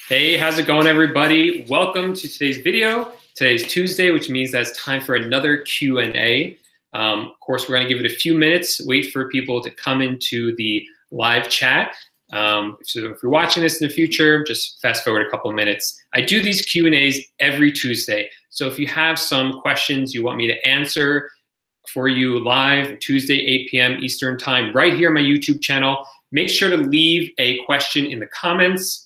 Hey, how's it going, everybody? Welcome to today's video. Today's Tuesday, which means that it's time for another Q&A. Of course, we're going to give it a few minutes, wait for people to come into the live chat. So if you're watching this in the future, just fast forward a couple of minutes. I do these Q&As every Tuesday. So if you have some questions you want me to answer for you live, Tuesday, 8 p.m. Eastern time, right here on my YouTube channel, make sure to leave a question in the comments.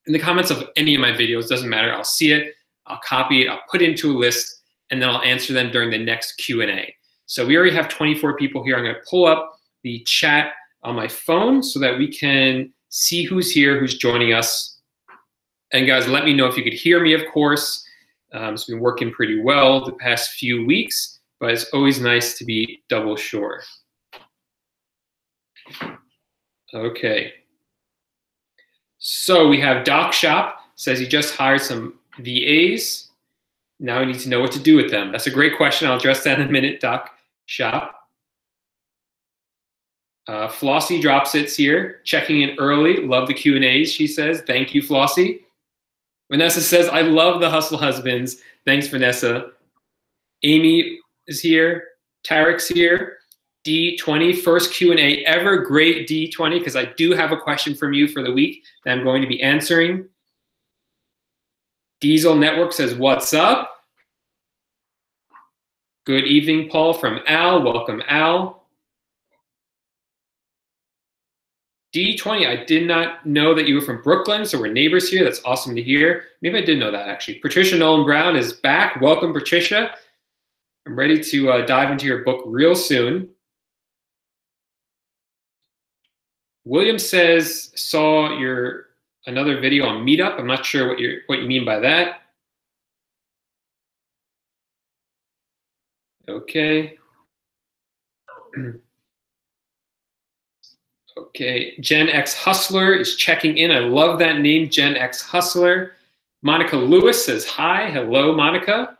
In the comments of any of my videos, doesn't matter. I'll see it, I'll copy it, I'll put it into a list, and then I'll answer them during the next Q&A. So we already have 24 people here. I'm going to pull up the chat on my phone so that we can see who's here, who's joining us. And guys, let me know if you could hear me, of course. It's been working pretty well the past few weeks, but it's always nice to be double sure. Okay. So we have Doc Shop, says he just hired some VAs. Now he needs to know what to do with them. That's a great question. I'll address that in a minute, Doc Shop. Flossie Dropsits here, checking in early. Love the Q&As, she says. Thank you, Flossie. Vanessa says, I love the Hustle Husbands. Thanks, Vanessa. Amy is here. Tarek's here. D20, first Q&A ever. Great, D20, because I do have a question from you for the week that I'm going to be answering. Diesel Network says, what's up? Good evening, Paul, from Al. Welcome, Al. D20, I did not know that you were from Brooklyn, so we're neighbors here. That's awesome to hear. Maybe I did know that, actually. Patricia Nolan Brown is back. Welcome, Patricia. I'm ready to dive into your book real soon. William says, saw your another video on Meetup. I'm not sure what you mean by that. Okay. Okay, Gen X Hustler is checking in. I love that name, Gen X Hustler. Monica Lewis says, hi. Hello, Monica.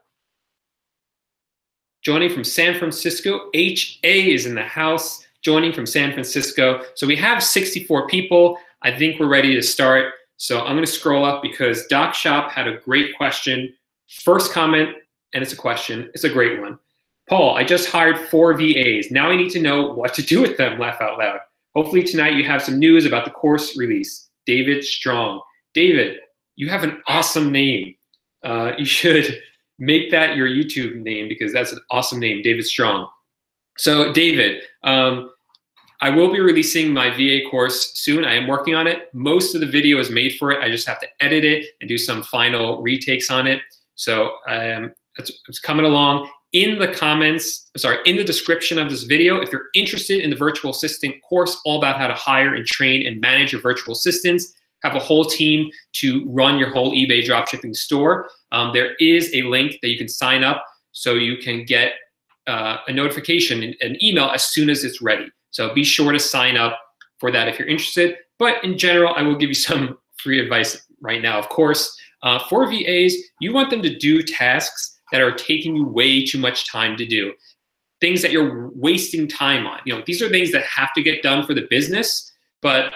Joining from San Francisco, HA is in the house. Joining from San Francisco. So we have 64 people. I think we're ready to start. So I'm going to scroll up because Doc Shop had a great question. First comment, and it's a question. It's a great one. Paul, I just hired 4 VAs. Now I need to know what to do with them. Laugh out loud. Hopefully tonight you have some news about the course release. David Strong. David, you have an awesome name. You should make that your YouTube name because that's an awesome name, David Strong. So David, I will be releasing my VA course soon. I am working on it. Most of the video is made for it. I just have to edit it and do some final retakes on it. So it's coming along. In the comments, sorry, in the description of this video, if you're interested in the virtual assistant course, all about how to hire and train and manage your virtual assistants, have a whole team to run your whole eBay dropshipping store, there is a link that you can sign up so you can get a notification, an email as soon as it's ready. So be sure to sign up for that if you're interested. But in general, I will give you some free advice right now. Of course, for VAs, you want them to do tasks that are taking you way too much time to do. Things that you're wasting time on. You know, these are things that have to get done for the business, but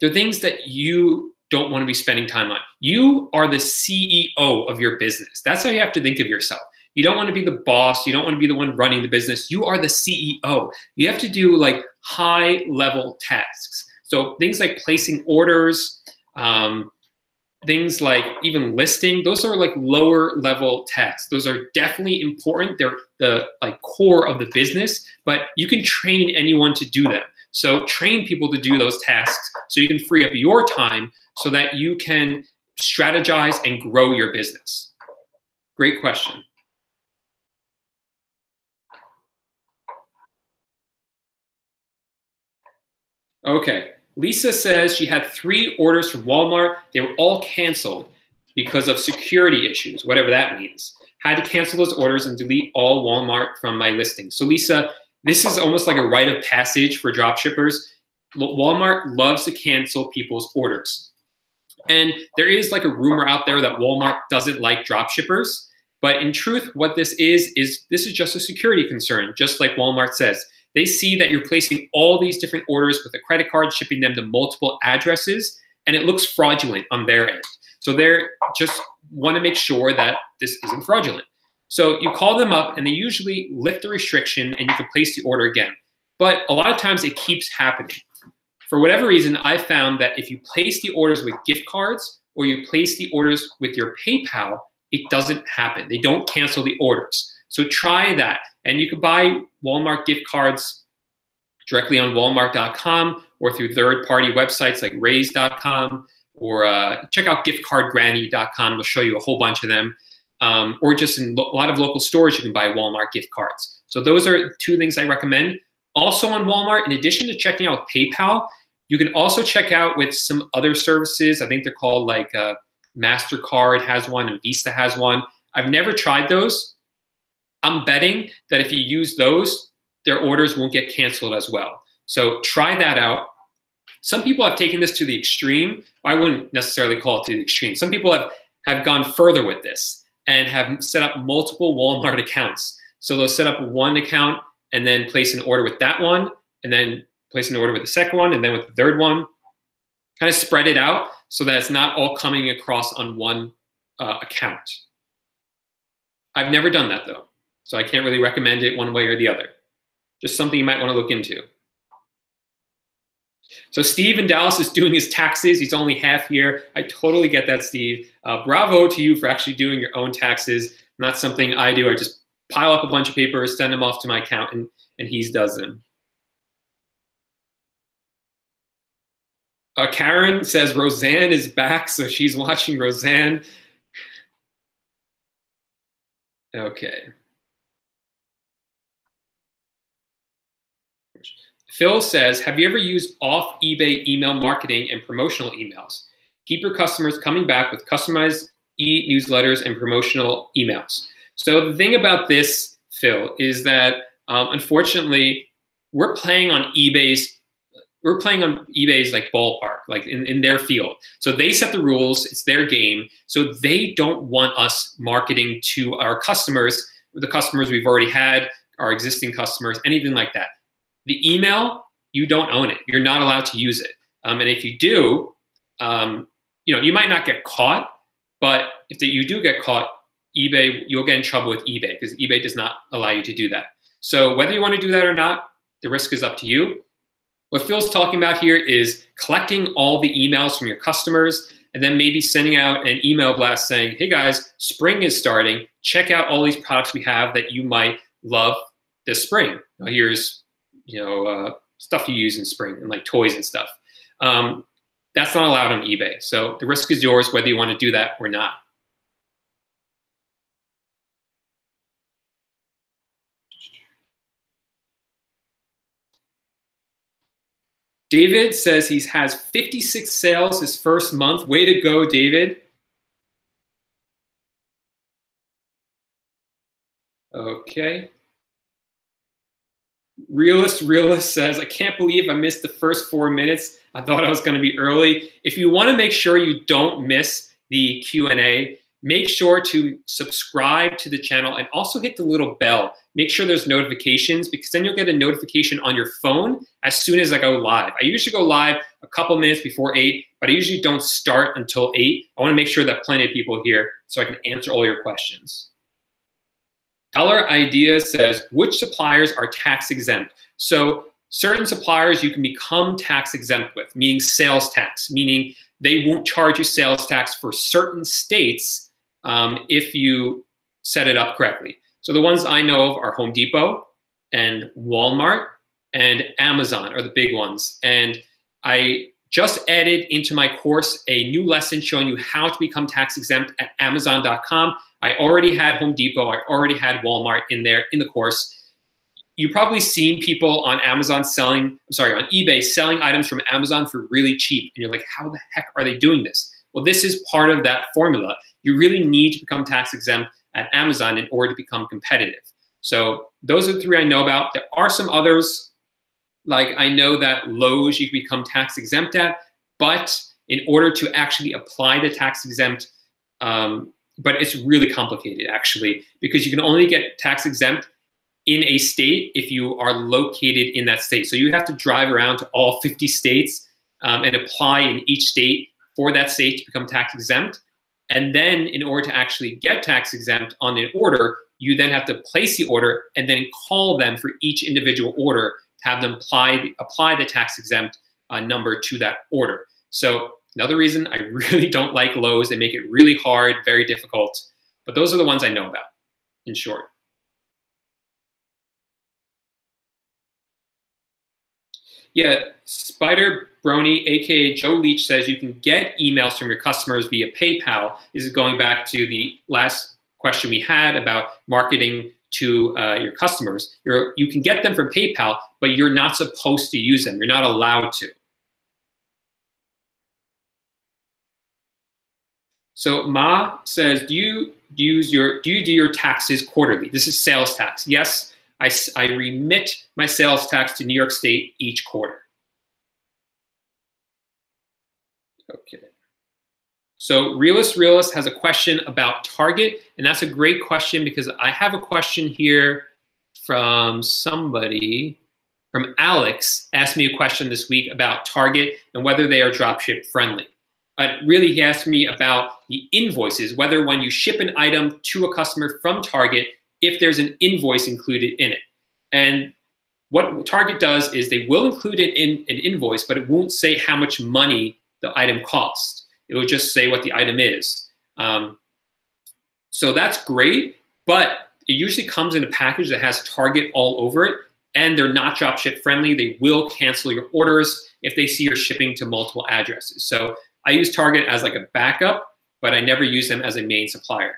they're things that you don't want to be spending time on. You are the CEO of your business. That's how you have to think of yourself. You don't want to be the boss. You don't want to be the one running the business. You are the CEO. You have to do like high level tasks. So things like placing orders, things like even listing, those are like lower level tasks. Those are definitely important. They're the like core of the business, but you can train anyone to do them. So train people to do those tasks so you can free up your time so that you can strategize and grow your business. Great question. Okay, Lisa says she had 3 orders from Walmart. They were all canceled because of security issues, whatever that means. Had to cancel those orders and delete all Walmart from my listing. So Lisa, this is almost like a rite of passage for dropshippers. Walmart loves to cancel people's orders. And there is like a rumor out there that Walmart doesn't like dropshippers. But in truth, what this is this is just a security concern, just like Walmart says. They see that you're placing all these different orders with a credit card, shipping them to multiple addresses, and it looks fraudulent on their end. So they're just want to make sure that this isn't fraudulent. So you call them up and they usually lift the restriction and you can place the order again. But a lot of times it keeps happening. For whatever reason, I found that if you place the orders with gift cards or you place the orders with your PayPal, it doesn't happen. They don't cancel the orders. So try that. And you can buy Walmart gift cards directly on walmart.com or through third-party websites like raise.com, or check out giftcardgranny.com. It'll show you a whole bunch of them. Or just in a lot of local stores, you can buy Walmart gift cards. So those are two things I recommend. Also on Walmart, in addition to checking out PayPal, you can also check out with some other services. I think they're called like MasterCard has one and Visa has one. I've never tried those. I'm betting that if you use those, their orders won't get canceled as well. So try that out. Some people have taken this to the extreme. I wouldn't necessarily call it to the extreme. Some people have gone further with this and have set up multiple Walmart accounts. So they'll set up one account and then place an order with that one, and then place an order with the second one, and then with the third one. Kind of spread it out so that it's not all coming across on one account. I've never done that though, so I can't really recommend it one way or the other. Just something you might want to look into. So Steve in Dallas is doing his taxes. He's only half here. I totally get that, Steve. Bravo to you for actually doing your own taxes. Not something I do. I just pile up a bunch of papers, send them off to my accountant, and he does them. Karen says Roseanne is back, so she's watching Roseanne. Okay. Phil says, have you ever used off eBay email marketing and promotional emails? Keep your customers coming back with customized e-newsletters and promotional emails. So the thing about this, Phil, is that unfortunately, we're playing on eBay's like ballpark, like in their field. So they set the rules, it's their game. So they don't want us marketing to our customers, the customers we've already had, our existing customers, anything like that. The email, you don't own it. You're not allowed to use it. And if you do, you might not get caught, but if you do get caught, eBay, you'll get in trouble with eBay because eBay does not allow you to do that. So whether you want to do that or not, the risk is up to you. What Phil's talking about here is collecting all the emails from your customers and then maybe sending out an email blast saying, hey guys, spring is starting. Check out all these products we have that you might love this spring. Now here's stuff you use in spring and like toys and stuff. That's not allowed on eBay. So the risk is yours whether you want to do that or not. David says he has 56 sales his first month. Way to go, David. Okay. Realist says, I can't believe I missed the first 4 minutes. I thought I was going to be early. If you want to make sure you don't miss the Q&A, make sure to subscribe to the channel and also hit the little bell. Make sure there's notifications because then you'll get a notification on your phone as soon as I go live. I usually go live a couple minutes before 8, but I usually don't start until 8. I want to make sure that plenty of people are here so I can answer all your questions. Dollar Idea says, which suppliers are tax exempt? So certain suppliers you can become tax exempt with, meaning sales tax, meaning they won't charge you sales tax for certain states if you set it up correctly. So the ones I know of are Home Depot and Walmart and Amazon are the big ones. And I just added into my course a new lesson showing you how to become tax exempt at Amazon.com. I already had Home Depot, I already had Walmart in there in the course. You've probably seen people on Amazon on eBay selling items from Amazon for really cheap. And you're like, how the heck are they doing this? Well, this is part of that formula. You really need to become tax exempt at Amazon in order to become competitive. So those are the 3 I know about. There are some others, like I know that Lowe's you can become tax exempt at, but in order to actually apply the tax exempt, but it's really complicated actually, because you can only get tax exempt in a state if you are located in that state. So you have to drive around to all 50 states and apply in each state for that state to become tax exempt. And then in order to actually get tax exempt on an order, you then have to place the order and then call them for each individual order to have them apply the tax exempt number to that order. So another reason I really don't like Lowe's. They make it really hard, very difficult. But those are the ones I know about, in short. Yeah, Spider Brony, aka Joe Leach, says you can get emails from your customers via PayPal. This is going back to the last question we had about marketing to your customers. You can get them from PayPal, but you're not supposed to use them. You're not allowed to. So Ma says, do you do your taxes quarterly? This is sales tax. Yes, I remit my sales tax to New York State each quarter. Okay. So Realist has a question about Target, and that's a great question because I have a question here from somebody, from Alex, asked me a question this week about Target and whether they are dropship friendly. Really, he asked me about the invoices, whether when you ship an item to a customer from Target, if there's an invoice included in it. And what Target does is they will include it in an invoice, but it won't say how much money the item costs. It will just say what the item is. So that's great, but it usually comes in a package that has Target all over it, and they're not dropship friendly. They will cancel your orders if they see you're shipping to multiple addresses. So I use Target as like a backup, but I never use them as a main supplier.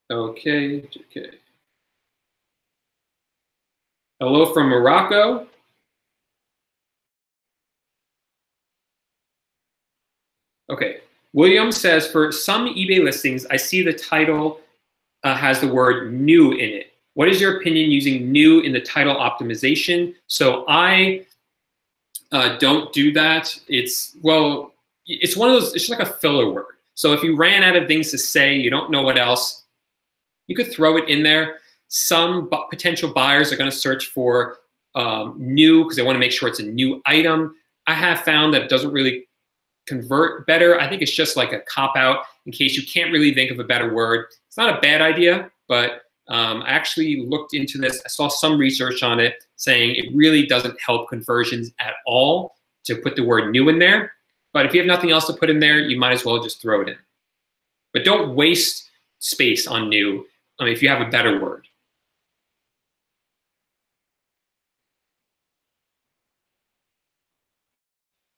Okay. Hello from Morocco. Okay. William says, for some eBay listings, I see the title has the word new in it. What is your opinion using new in the title optimization? So I don't do that. It's one of those, it's just like a filler word. So if you ran out of things to say, you don't know what else, you could throw it in there. Some potential buyers are going to search for new because they want to make sure it's a new item. I have found that it doesn't really convert better. I think it's just like a cop-out in case you can't really think of a better word. It's not a bad idea, but I actually looked into this. I saw some research on it saying it really doesn't help conversions at all to put the word new in there. But if you have nothing else to put in there, you might as well just throw it in. But don't waste space on new if you have a better word.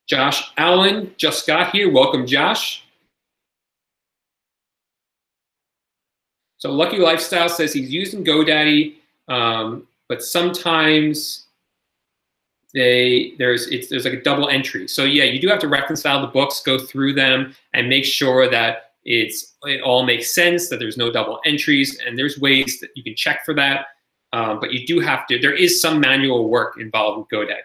Josh Allen just got here. Welcome, Josh. So Lucky Lifestyle says he's using GoDaddy, but sometimes there's like a double entry. So yeah, you do have to reconcile the books, go through them, and make sure that it all makes sense, that there's no double entries, and there's ways that you can check for that. But you do have to, there is some manual work involved with GoDaddy.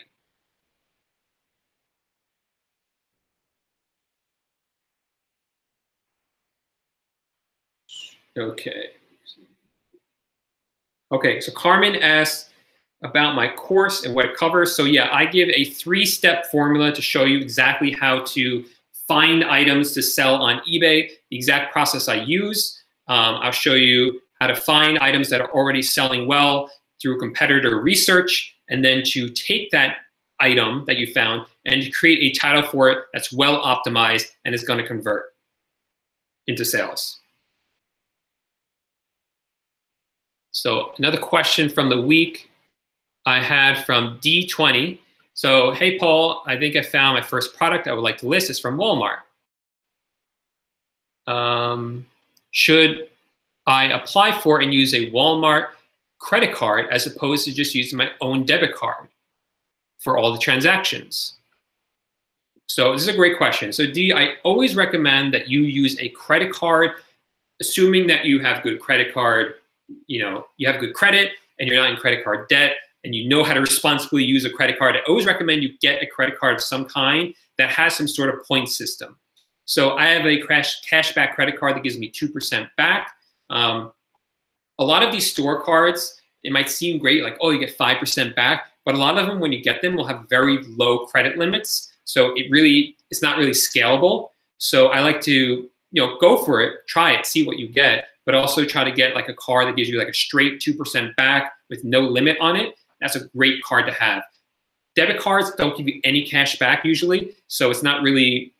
Okay, so Carmen asked about my course and what it covers. So yeah, I give a 3-step formula to show you exactly how to find items to sell on eBay, the exact process I use. I'll show you how to find items that are already selling well through competitor research, and then to take that item that you found and to create a title for it that's well optimized and is going to convert into sales. So another question from the week I had from D20. So, hey, Paul, I think I found my first product I would like to list. It's from Walmart. Should I apply for and use a Walmart credit card as opposed to just using my own debit card for all the transactions? So this is a great question. So D, I always recommend that you use a credit card, assuming that you have good credit card, you have good credit and you're not in credit card debt and you know how to responsibly use a credit card. I always recommend you get a credit card of some kind that has some sort of point system. So I have a cashback credit card that gives me 2% back. a lot of these store cards, it might seem great, like, oh, you get 5% back, but a lot of them, when you get them, will have very low credit limits. So it's not really scalable. So I like to, go for it, try it, see what you get, but also try to get like a card that gives you like a straight 2% back with no limit on it. That's a great card to have. Debit cards don't give you any cash back usually, so it's not really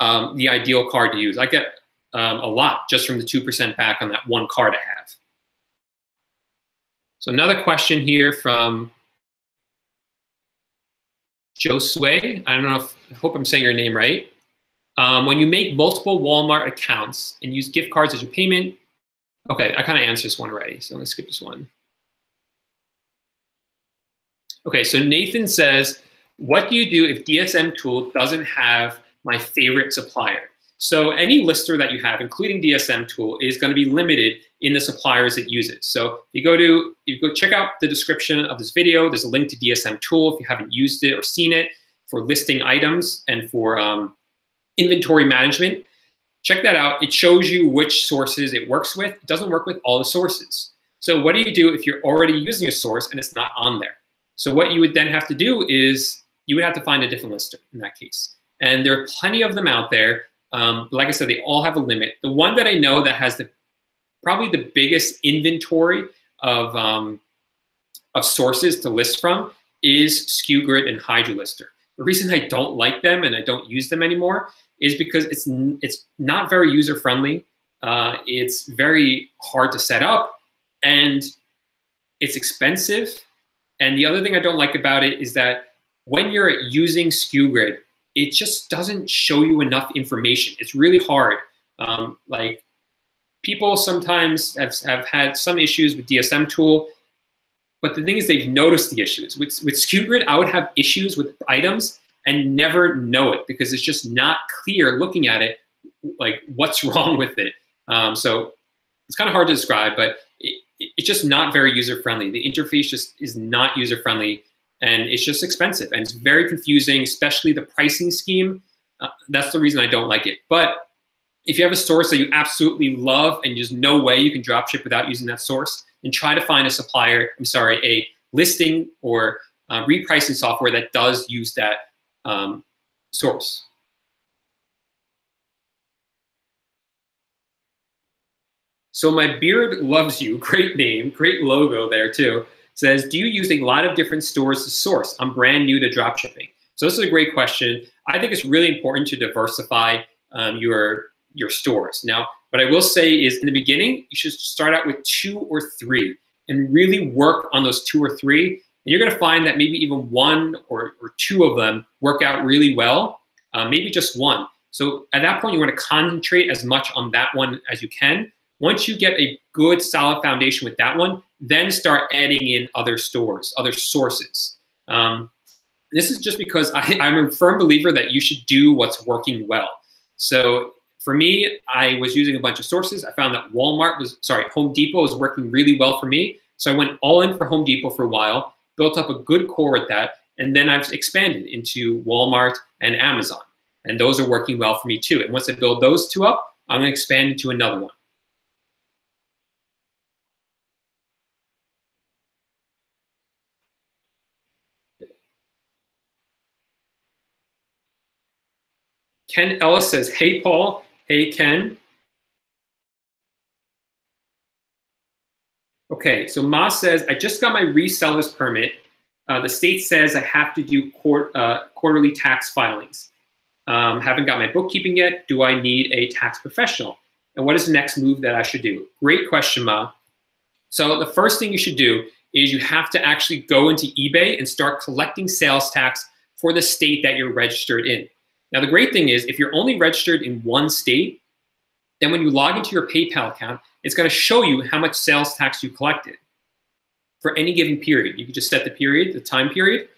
the ideal card to use. I get a lot just from the 2% back on that one card I have. So another question here from Josue. I don't know I hope I'm saying your name right. When you make multiple Walmart accounts and use gift cards as your payment, okay, I kind of answered this one already, so I'm gonna skip this one. Okay, so Nathan says, what do you do if DSM Tool doesn't have my favorite supplier? So any lister that you have, including DSM Tool, is going to be limited in the suppliers that use it. So you go check out the description of this video. There's a link to DSM Tool if you haven't used it or seen it for listing items and for inventory management. Check that out. It shows you which sources it works with. It doesn't work with all the sources. So what do you do if you're already using a source and it's not on there? So what you would then have to do is you would have to find a different lister in that case. And there are plenty of them out there. Like I said, they all have a limit. The one that I know that has probably the biggest inventory of sources to list from is SKUGrid and HydroLister. The reason I don't like them and I don't use them anymore is because it's not very user-friendly. It's very hard to set up, and it's expensive. And the other thing I don't like about it is that when you're using SKUGrid, it just doesn't show you enough information. It's really hard. Like people sometimes have had some issues with DSM Tool, but the thing is they've noticed the issues. With SKUGrid, I would have issues with its and never know it because it's just not clear looking at it, like what's wrong with it. So it's kind of hard to describe, but it's just not very user-friendly. The interface just is not user-friendly, and it's just expensive, and it's very confusing, especially the pricing scheme. That's the reason I don't like it. But if you have a source that you absolutely love and there's no way you can drop ship without using that source, then try to find a listing or repricing software that does use that source. So My Beard Loves You, great name, great logo there too, says, do you use a lot of different stores to source? I'm brand new to dropshipping. So this is a great question. I think it's really important to diversify your stores. Now, what I will say is in the beginning, you should start out with 2 or 3 and really work on those 2 or 3. And you're gonna find that maybe even 1 or 2 of them work out really well, maybe just 1. So at that point, you wanna concentrate as much on that one as you can. Once you get a good solid foundation with that one, then start adding in other stores, other sources. This is just because I'm a firm believer that you should do what's working well. So for me, I was using a bunch of sources. I found that Home Depot was working really well for me. So I went all in for Home Depot for a while, built up a good core with that, and then I've expanded into Walmart and Amazon. And those are working well for me too. And once I build those 2 up, I'm gonna expand into another one. Ken Ellis says, hey, Paul. Hey, Ken. Okay, so Ma says, I just got my reseller's permit. The state says I have to do quarterly tax filings. Haven't got my bookkeeping yet. Do I need a tax professional? And what is the next move that I should do? Great question, Ma. So the first thing you should do is you have to actually go into eBay and start collecting sales tax for the state that you're registered in. Now, the great thing is if you're only registered in one state, then when you log into your PayPal account, it's going to show you how much sales tax you collected for any given period. You can just set the period, the time period,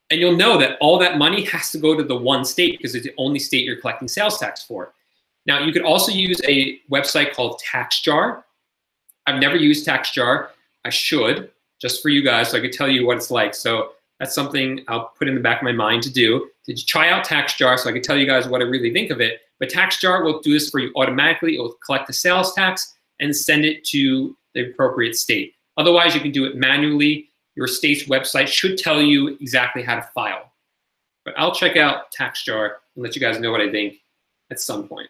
and you'll know that all that money has to go to the one state because it's the only state you're collecting sales tax for. Now, you could also use a website called TaxJar. I've never used TaxJar. I should, just for you guys, so I could tell you what it's like. So that's something I'll put in the back of my mind to do, to try out TaxJar so I can tell you guys what I really think of it. But TaxJar will do this for you automatically. It will collect the sales tax and send it to the appropriate state. Otherwise, you can do it manually. Your state's website should tell you exactly how to file. But I'll check out TaxJar and let you guys know what I think at some point.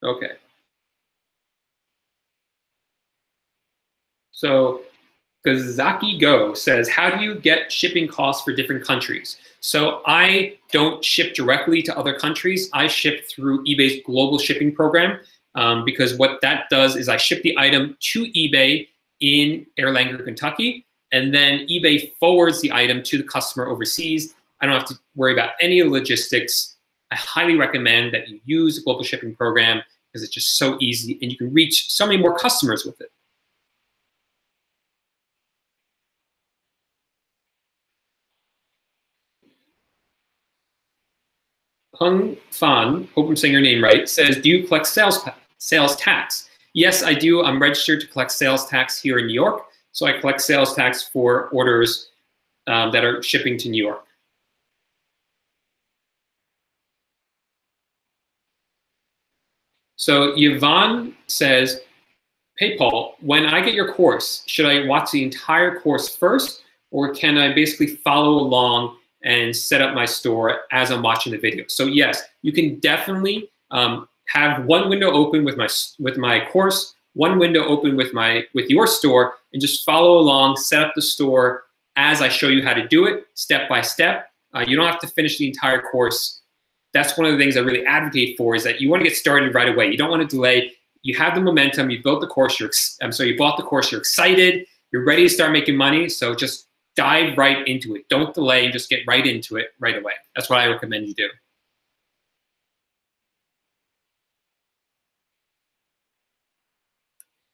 Okay. So Gazaki Go says, how do you get shipping costs for different countries? So I don't ship directly to other countries. I ship through eBay's global shipping program because what that does is I ship the item to eBay in Erlanger, Kentucky, and then eBay forwards the item to the customer overseas. I don't have to worry about any logistics. I highly recommend that you use the global shipping program because it's just so easy and you can reach so many more customers with it. Hung Fan, hope I'm saying your name right, says, do you collect sales tax? Yes, I do. I'm registered to collect sales tax here in New York. So I collect sales tax for orders that are shipping to New York. So Yvonne says, hey, Paul, when I get your course, should I watch the entire course first, or can I basically follow along and set up my store as I'm watching the video? So yes, you can definitely have one window open with my course, one window open with your store, and just follow along, set up the store as I show you how to do it step by step. You don't have to finish the entire course. That's one of the things I really advocate for, is that you want to get started right away. You don't want to delay. You have the momentum, you built the course, you bought the course, you're excited, you're ready to start making money, so just dive right into it. Don't delay, just get right into it right away. That's what I recommend you do.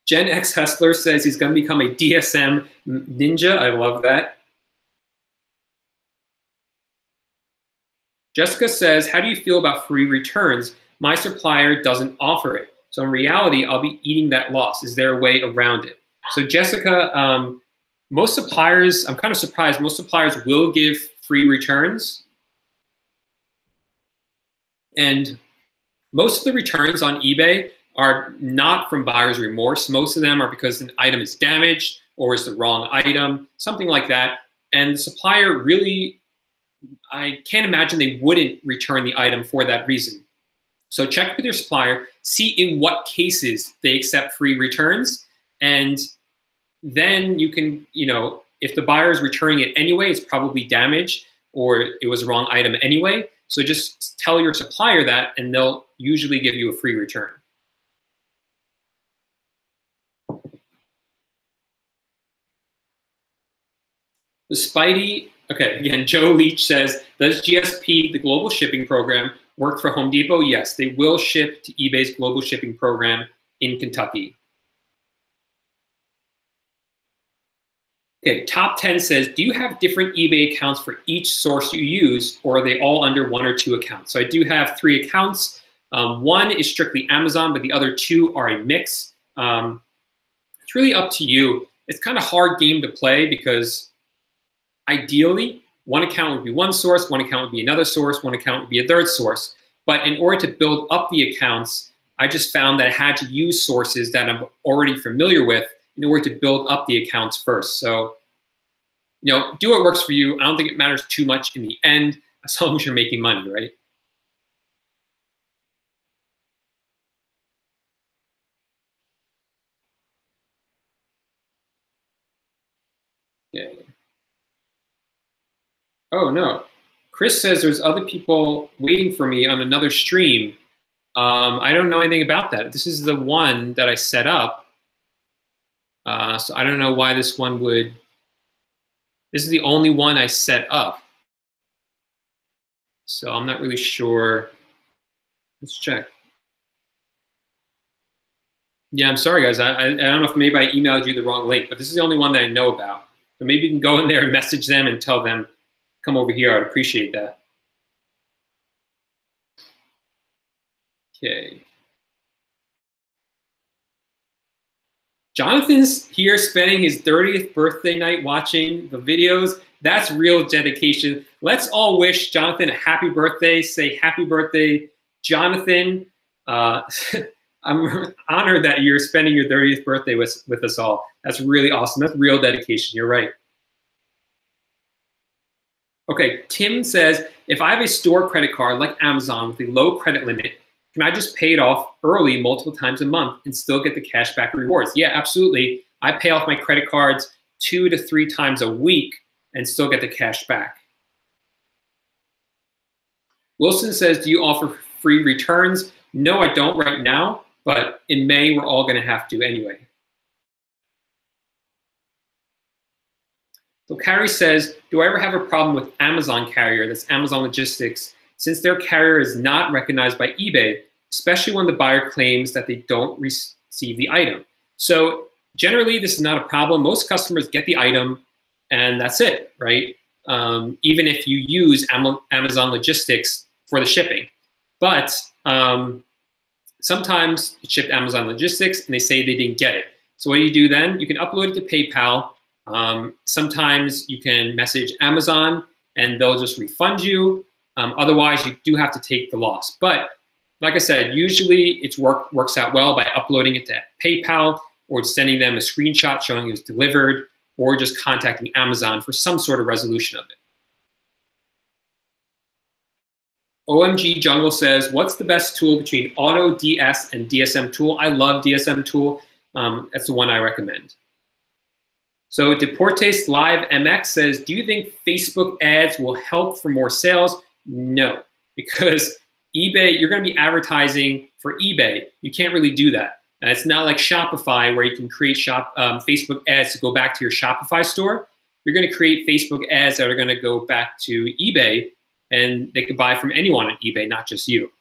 Gen X Hustler says he's going to become a DSM ninja. I love that. Jessica says, how do you feel about free returns? My supplier doesn't offer it. So in reality, I'll be eating that loss. Is there a way around it? So Jessica, most suppliers, I'm kind of surprised, most suppliers will give free returns. And most of the returns on eBay are not from buyer's remorse. Most of them are because an item is damaged or is the wrong item, something like that. And the supplier really, I can't imagine they wouldn't return the item for that reason. So check with your supplier, see in what cases they accept free returns, and then you can, if the buyer is returning it anyway, it's probably damaged or it was the wrong item anyway. So just tell your supplier that, and they'll usually give you a free return. The Spidey, okay, again, Joe Leach says, does GSP, the global shipping program, work for Home Depot? Yes, they will ship to eBay's global shipping program in Kentucky. Okay, Top 10 says, do you have different eBay accounts for each source you use, or are they all under one or two accounts? So I do have 3 accounts. One is strictly Amazon, but the other 2 are a mix. It's really up to you. It's kind of a hard game to play because ideally, one account would be one source, one account would be another source, one account would be a third source. But in order to build up the accounts, I just found that I had to use sources that I'm already familiar with in order to build up the accounts first. So, do what works for you. I don't think it matters too much in the end, as long as you're making money, right? Yeah. Oh, no. Chris says there's other people waiting for me on another stream. I don't know anything about that. This is the one that I set up. So I don't know why this one would, this is the only one I set up. So I'm not really sure. Let's check. Yeah, I'm sorry, guys. I don't know if maybe I emailed you the wrong link, but this is the only one that I know about. So maybe you can go in there and message them and tell them, come over here. I'd appreciate that. Okay. Jonathan's here spending his 30th birthday night watching the videos. That's real dedication. Let's all wish Jonathan a happy birthday. Say happy birthday, Jonathan. I'm honored that you're spending your 30th birthday with us all. That's really awesome. That's real dedication. You're right. Okay, Tim says, if I have a store credit card like Amazon with a low credit limit, can I just pay it off early multiple times a month and still get the cash back rewards? Yeah, absolutely. I pay off my credit cards 2 to 3 times a week and still get the cash back. Wilson says, do you offer free returns? No, I don't right now, but in May, we're all gonna have to anyway. So Carrie says, do I ever have a problem with Amazon carrier, that's Amazon Logistics, since their carrier is not recognized by eBay, especially when the buyer claims that they don't receive the item? So generally, this is not a problem. Most customers get the item and that's it, right? Even if you use Amazon Logistics for the shipping. But sometimes it's shipped Amazon Logistics and they say they didn't get it. So what do you do then? You can upload it to PayPal. Sometimes you can message Amazon and they'll just refund you. Otherwise, you do have to take the loss. But like I said, usually it works out well by uploading it to PayPal or sending them a screenshot showing it was delivered or just contacting Amazon for some sort of resolution of it. OMG Jungle says, what's the best tool between Auto DS and DSM Tool? I love DSM Tool. That's the one I recommend. So Deportes Live MX says, do you think Facebook ads will help for more sales? No, because eBay, you're going to be advertising for eBay. You can't really do that. And it's not like Shopify where you can create Facebook ads to go back to your Shopify store. You're going to create Facebook ads that are going to go back to eBay, and they could buy from anyone on eBay, not just you.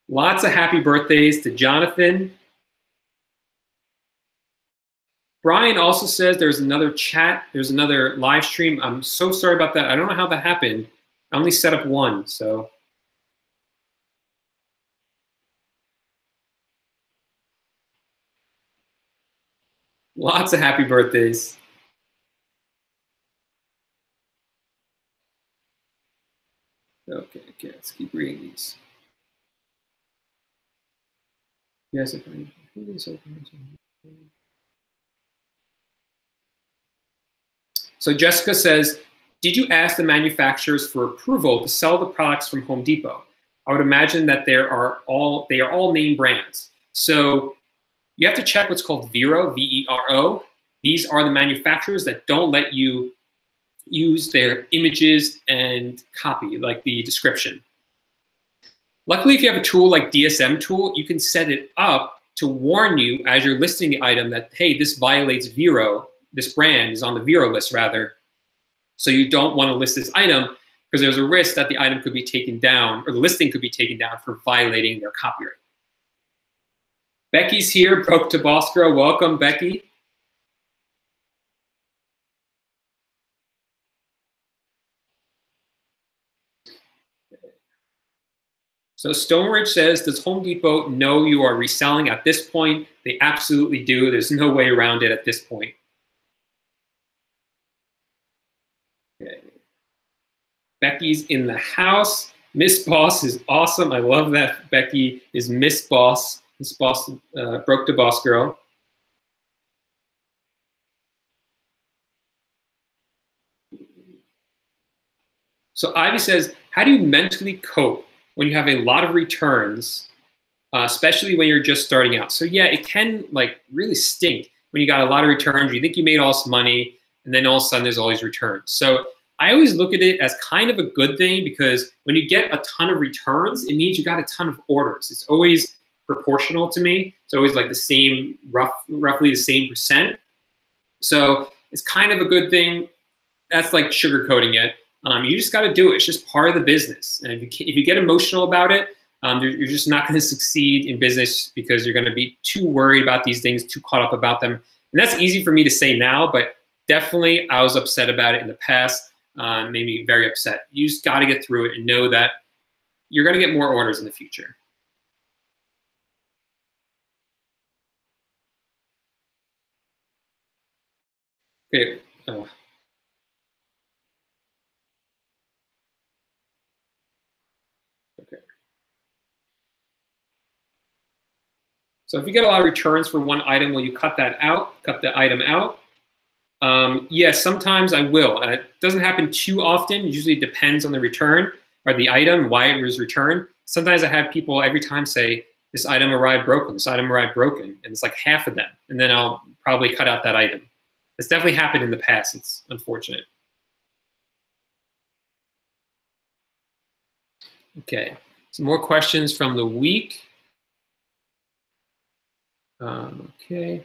Lots of happy birthdays to Jonathan. Brian also says there's another chat, there's another live stream. I'm so sorry about that. I don't know how that happened. I only set up one, so. Lots of happy birthdays. Okay, let's keep reading these. Yes, so Jessica says, did you ask the manufacturers for approval to sell the products from Home Depot? I would imagine that they are all name brands. So you have to check what's called Vero, V-E-R-O. These are the manufacturers that don't let you use their images and copy, like the description. Luckily, if you have a tool like DSM Tool, you can set it up to warn you as you're listing the item that, hey, this violates Vero. This brand is on the Vero list, rather. So you don't want to list this item because there's a risk that the item could be taken down or the listing could be taken down for violating their copyright. Becky's here, Broke to Boss Girl. Welcome, Becky. So Stoneridge says, does Home Depot know you are reselling at this point? They absolutely do. There's no way around it at this point. Okay. Becky's in the house. Miss Boss is awesome. I love that Becky is Miss Boss. Miss Boss, Broke to Boss Girl. So Ivy says, how do you mentally cope when you have a lot of returns, especially when you're just starting out? So yeah, it can like really stink when you got a lot of returns, you think you made all this money, and then all of a sudden there's all these returns. So I always look at it as kind of a good thing because when you get a ton of returns, it means you got a ton of orders. It's always proportional to me. It's always like the same, roughly the same percent. So it's kind of a good thing. That's like sugarcoating it. You just got to do it. It's just part of the business. And if you get emotional about it, you're just not going to succeed in business because you're going to be too worried about these things, too caught up about them. And that's easy for me to say now, but definitely I was upset about it in the past. Made me very upset. You just got to get through it and know that you're going to get more orders in the future. Okay. Okay. So if you get a lot of returns for one item, will you cut that out? Cut the item out? Yes, sometimes I will. It doesn't happen too often. It usually depends on the return or the item, why it was returned. Sometimes I have people every time say, this item arrived broken, this item arrived broken, and it's like half of them. And then I'll probably cut out that item. It's definitely happened in the past. It's unfortunate. Okay, some more questions from the week. Okay.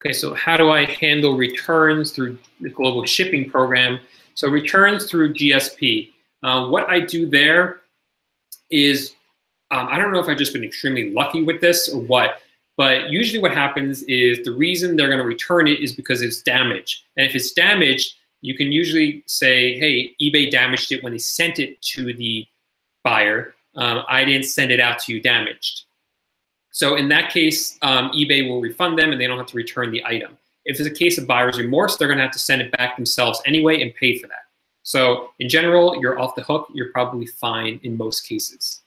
Okay, so how do I handle returns through the global shipping program? So returns through GSP. What I do there is, I don't know if I've just been extremely lucky with this or what, but usually what happens is the reason they're going to return it is because it's damaged. And if it's damaged, you can usually say, hey, eBay damaged it when they sent it to the buyer. I didn't send it out to you damaged. So in that case, eBay will refund them and they don't have to return the item. If it's a case of buyer's remorse, they're going to have to send it back themselves anyway and pay for that. So in general, you're off the hook. You're probably fine in most cases.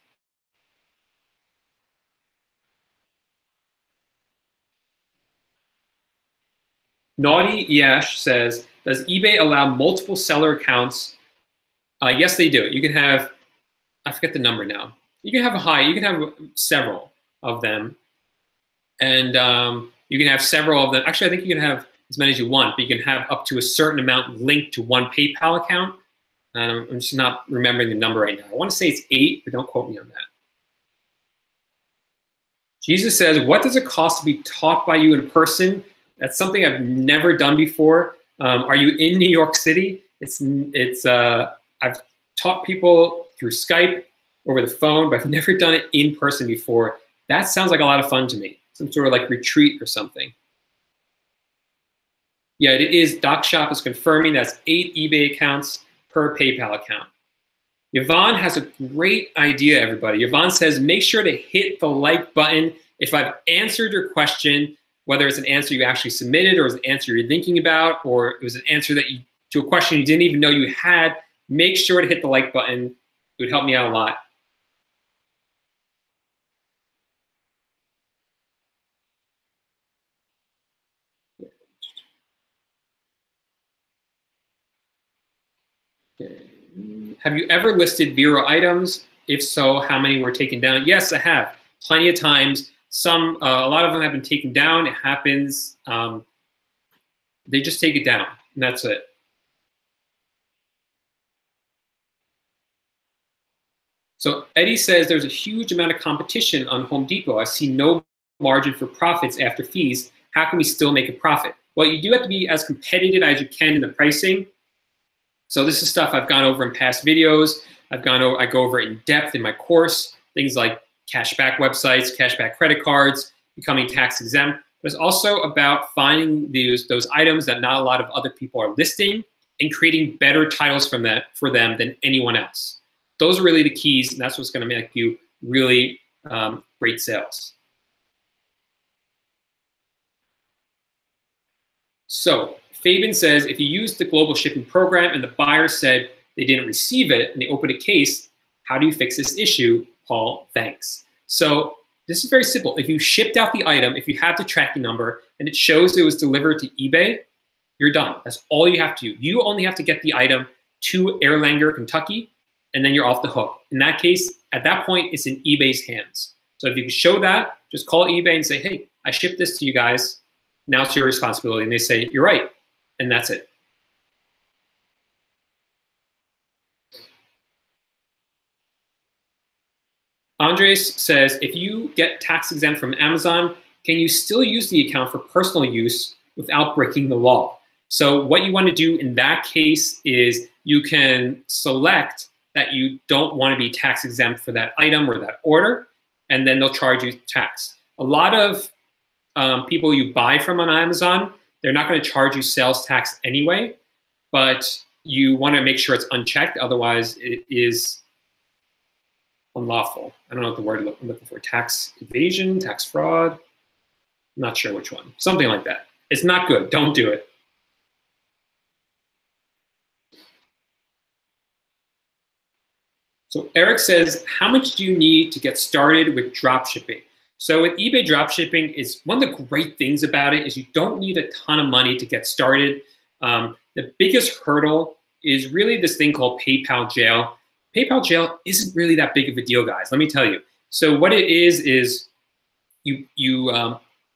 Naughty Yash says, does eBay allow multiple seller accounts? Yes, they do. You can have, I forget the number now. You can have several of them. And you can have several of them. Actually, I think you can have as many as you want, but you can have up to a certain amount linked to one PayPal account. I'm just not remembering the number right now. I want to say it's 8, but don't quote me on that. Jesus says, what does it cost to be taught by you in person? That's something I've never done before. Are you in New York City? I've taught people through Skype, over the phone, but I've never done it in person before. That sounds like a lot of fun to me. Some sort of like retreat or something. Yeah, it is. DocShop is confirming that's 8 eBay accounts per PayPal account. Yvonne has a great idea, everybody. Yvonne says, make sure to hit the like button. If I've answered your question, whether it's an answer you actually submitted or it's an answer you're thinking about, or it was an answer to a question you didn't even know you had, make sure to hit the like button. It would help me out a lot. Okay. Have you ever listed Vero items? If so, how many were taken down? Yes, I have. Plenty of times. A lot of them have been taken down. It happens. They just take it down, and that's it. So Eddie says there's a huge amount of competition on Home Depot. I see no margin for profits after fees. How can we still make a profit? Well, you do have to be as competitive as you can in the pricing. So this is stuff I've gone over in past videos. I go over it in depth in my course, things like cashback websites, cashback credit cards, becoming tax exempt. But it's also about finding those items that not a lot of other people are listing and creating better titles for them than anyone else. Those are really the keys, and that's what's going to make you really great sales. So Fabian says, if you use the global shipping program and the buyer said they didn't receive it and they opened a case, how do you fix this issue? Paul, thanks. So this is very simple. If you shipped out the item, if you have the tracking number and it shows it was delivered to eBay, you're done. That's all you have to do. You only have to get the item to Erlanger, Kentucky, and then you're off the hook. In that case, at that point, it's in eBay's hands. So if you can show that, just call eBay and say, hey, I shipped this to you guys. Now it's your responsibility. And they say, you're right. And that's it. Andres says, if you get tax exempt from Amazon, can you still use the account for personal use without breaking the law? So what you want to do in that case is you can select that you don't want to be tax exempt for that item or that order, and then they'll charge you tax. A lot of people you buy from on Amazon, they're not going to charge you sales tax anyway, but you want to make sure it's unchecked, otherwise it is unlawful. I don't know what the word I'm looking for. Tax evasion, tax fraud. I'm not sure which one. Something like that. It's not good. Don't do it. So Eric says, how much do you need to get started with dropshipping? So with eBay dropshipping, is one of the great things about it is you don't need a ton of money to get started. The biggest hurdle is really this thing called PayPal jail. PayPal jail isn't really that big of a deal, guys. Let me tell you. So what it is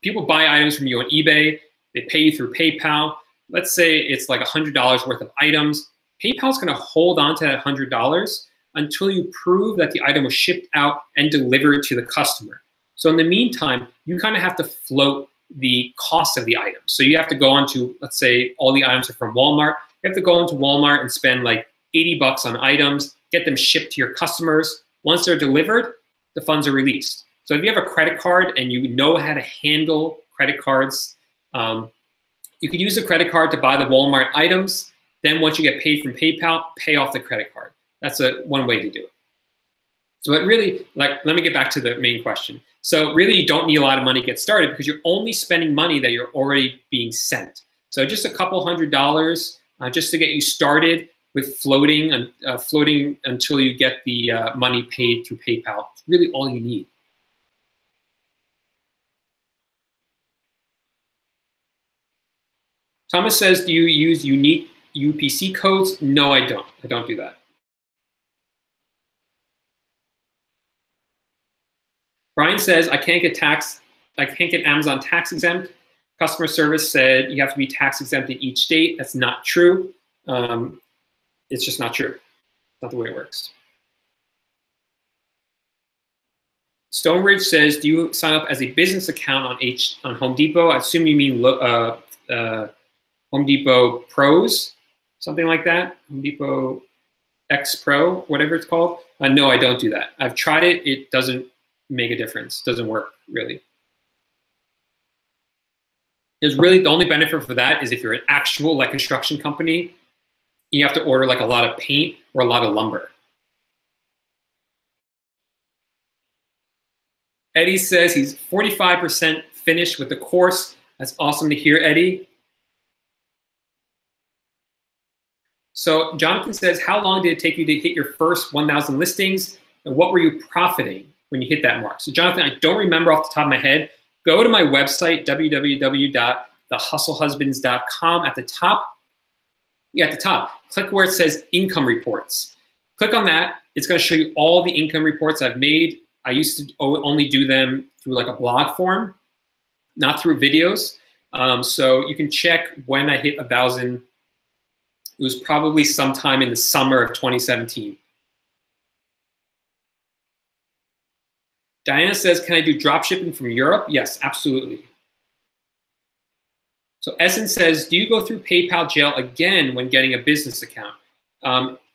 people buy items from you on eBay. They pay you through PayPal. Let's say it's like $100 worth of items. PayPal's going to hold on to that $100 until you prove that the item was shipped out and delivered to the customer. So in the meantime, you kind of have to float the cost of the item. So you have to go on to, let's say all the items are from Walmart. You have to go into Walmart and spend like 80 bucks on items, get them shipped to your customers. Once they're delivered, the funds are released. So if you have a credit card and you know how to handle credit cards, you could use the credit card to buy the Walmart items. Then once you get paid from PayPal, pay off the credit card. That's one way to do it. So it really, let me get back to the main question. So really you don't need a lot of money to get started because you're only spending money that you're already being sent. So just a couple $100 just to get you started with floating until you get the money paid through PayPal. It's really all you need. Thomas says, do you use unique UPC codes? No, I don't. I don't do that. Brian says, I can't get Amazon tax exempt. Customer service said you have to be tax exempt in each state. That's not true. It's just not true. Not the way it works. Stonebridge says, do you sign up as a business account on Home Depot? I assume you mean Home Depot Pros, something like that. Home Depot X Pro, whatever it's called. No, I don't do that. I've tried it. It doesn't make a difference. Doesn't work, really. There's really, the only benefit for that is if you're an actual construction company, you have to order a lot of paint or a lot of lumber. Eddie says he's 45% finished with the course. That's awesome to hear, Eddie. So Jonathan says, how long did it take you to hit your first 1,000 listings? And what were you profiting when you hit that mark? So Jonathan, I don't remember off the top of my head. Go to my website, www.thehustlehusbands.com. At the top, click where it says income reports. Click on that. It's going to show you all the income reports I've made. I used to only do them through a blog form, not through videos. So you can check when I hit 1,000. It was probably sometime in the summer of 2017. Diana says, can I do drop shipping from Europe? Yes, absolutely. So Essen says, do you go through PayPal jail again when getting a business account?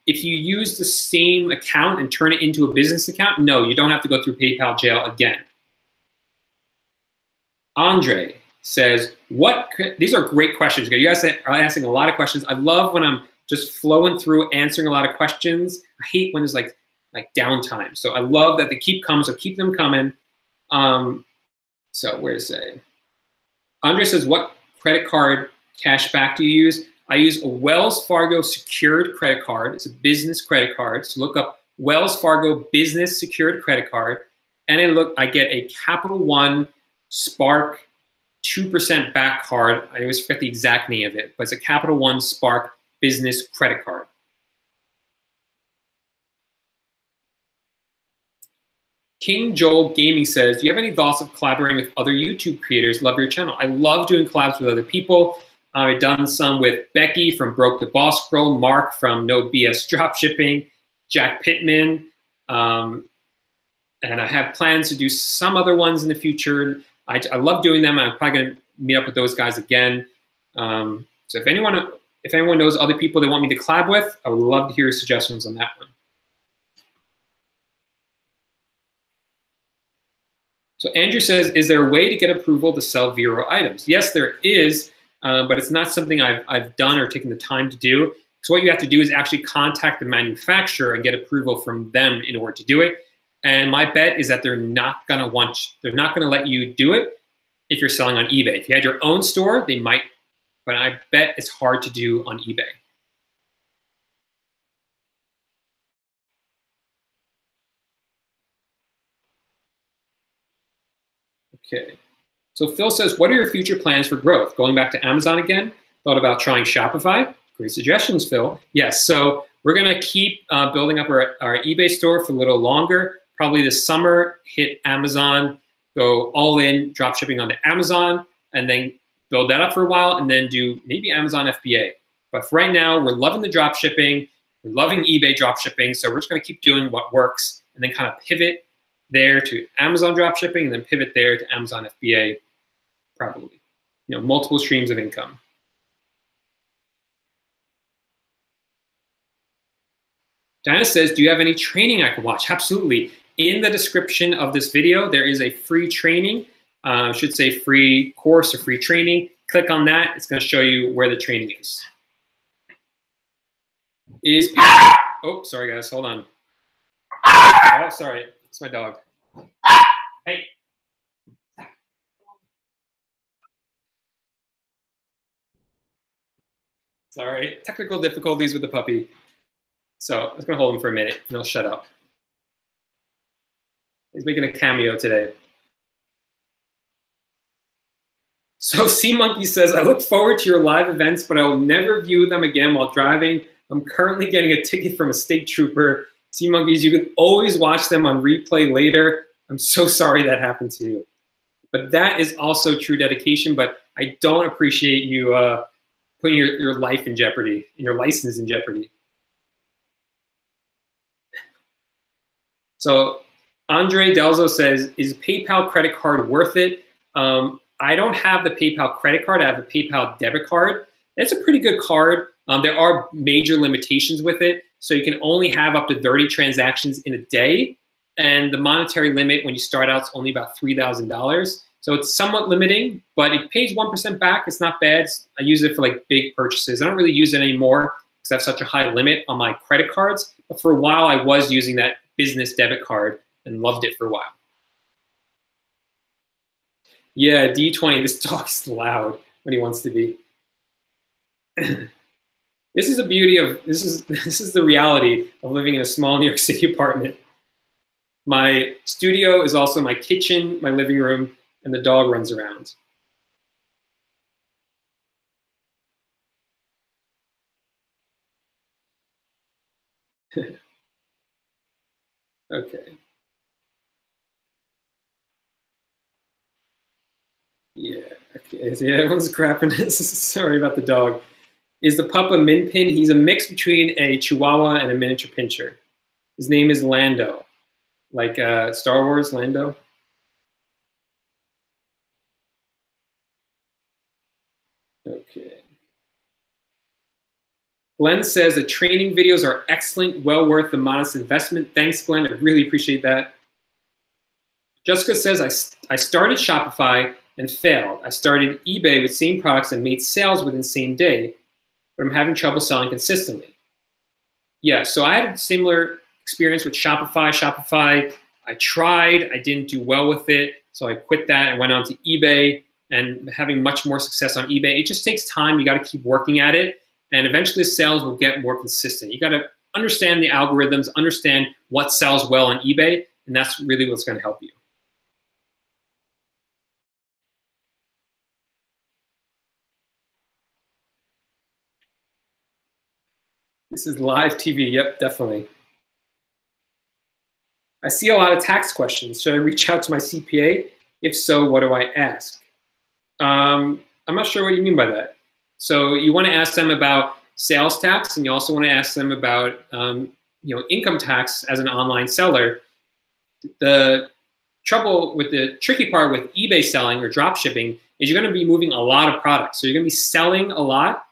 If you use the same account and turn it into a business account, no, you don't have to go through PayPal jail again. Andre says, these are great questions. You guys are asking a lot of questions. I love when I'm just flowing through, answering a lot of questions. I hate when there's like downtime. So I love that they keep coming, so keep them coming. So where to say? Andre says, what credit card cash back do you use? I use a Wells Fargo secured credit card. It's a business credit card. So look up Wells Fargo business secured credit card. And I get a Capital One Spark 2% back card. I always forget the exact name of it, but it's a Capital One Spark business credit card. King Joel Gaming says, do you have any thoughts of collaborating with other YouTube creators? Love your channel. I love doing collabs with other people. I've done some with Becky from Broke the Boss Girl, Mark from No BS Dropshipping, Jack Pittman, and I have plans to do some other ones in the future. I love doing them. I'm probably going to meet up with those guys again. So if anyone knows other people they want me to collab with, I would love to hear your suggestions on that one. So Andrew says, is there a way to get approval to sell Vero items? Yes, there is, but it's not something I've done or taken the time to do. So what you have to do is actually contact the manufacturer and get approval from them in order to do it. And my bet is that they're not gonna let you do it if you're selling on eBay. If you had your own store, they might, but I bet it's hard to do on eBay. Okay. So Phil says, what are your future plans for growth? Going back to Amazon again? Thought about trying Shopify? Great suggestions, Phil. Yes, so we're gonna keep building up our eBay store for a little longer. Probably this summer, hit Amazon, go all in dropshipping onto Amazon, and then build that up for a while, and then do maybe Amazon FBA. But for right now, we're loving the dropshipping, we're loving eBay dropshipping, so we're just gonna keep doing what works, and then kind of pivot there to Amazon dropshipping, and then pivot there to Amazon FBA, probably. You know, multiple streams of income. Diana says, do you have any training I can watch? Absolutely. In the description of this video, there is a free training. Should say free course or free training. Click on that. It's going to show you where the training is. Oh, sorry, guys. Hold on. Oh, sorry. It's my dog. Hey. Sorry. Technical difficulties with the puppy. So I'm just going to hold him for a minute, and he'll shut up. He's making a cameo today. So Sea Monkey says, I look forward to your live events, but I will never view them again while driving. I'm currently getting a ticket from a state trooper. Sea Monkeys, you can always watch them on replay later. I'm so sorry that happened to you. But that is also true dedication, but I don't appreciate you putting your life in jeopardy, and your license in jeopardy. So Andre Delzo says, is PayPal credit card worth it? I don't have the PayPal credit card. I have the PayPal debit card. It's a pretty good card. There are major limitations with it. So you can only have up to 30 transactions in a day. And the monetary limit when you start out is only about $3,000. So it's somewhat limiting, but it pays 1% back. It's not bad. I use it for like big purchases. I don't really use it anymore because I have such a high limit on my credit cards. But for a while, I was using that business debit card and loved it for a while. Yeah, D20, this dog's loud when he wants to be. This is the beauty of, this is the reality of living in a small New York City apartment. My studio is also my kitchen, my living room, and the dog runs around. Okay. Yeah, okay. So yeah, everyone's crapping. Sorry about the dog. Is the pup a min pin? He's a mix between a Chihuahua and a miniature pincher. His name is Lando, like Star Wars Lando. Okay. Glenn says the training videos are excellent, well worth the modest investment. Thanks, Glenn. I really appreciate that. Jessica says, I started Shopify and failed. I started eBay with same products and made sales within the same day, but I'm having trouble selling consistently. Yeah, so I had a similar experience with Shopify. Shopify, I tried, I didn't do well with it, so I quit that and went on to eBay, and having much more success on eBay. It just takes time. You got to keep working at it, and eventually sales will get more consistent. You got to understand the algorithms, understand what sells well on eBay, and that's really what's going to help you. This is live TV. Yep, definitely. I see a lot of tax questions. Should I reach out to my CPA? If so, what do I ask? I'm not sure what you mean by that. So you want to ask them about sales tax, and you also want to ask them about income tax as an online seller. The trouble with the tricky part with eBay selling or drop shipping is you're going to be moving a lot of products. So you're going to be selling a lot.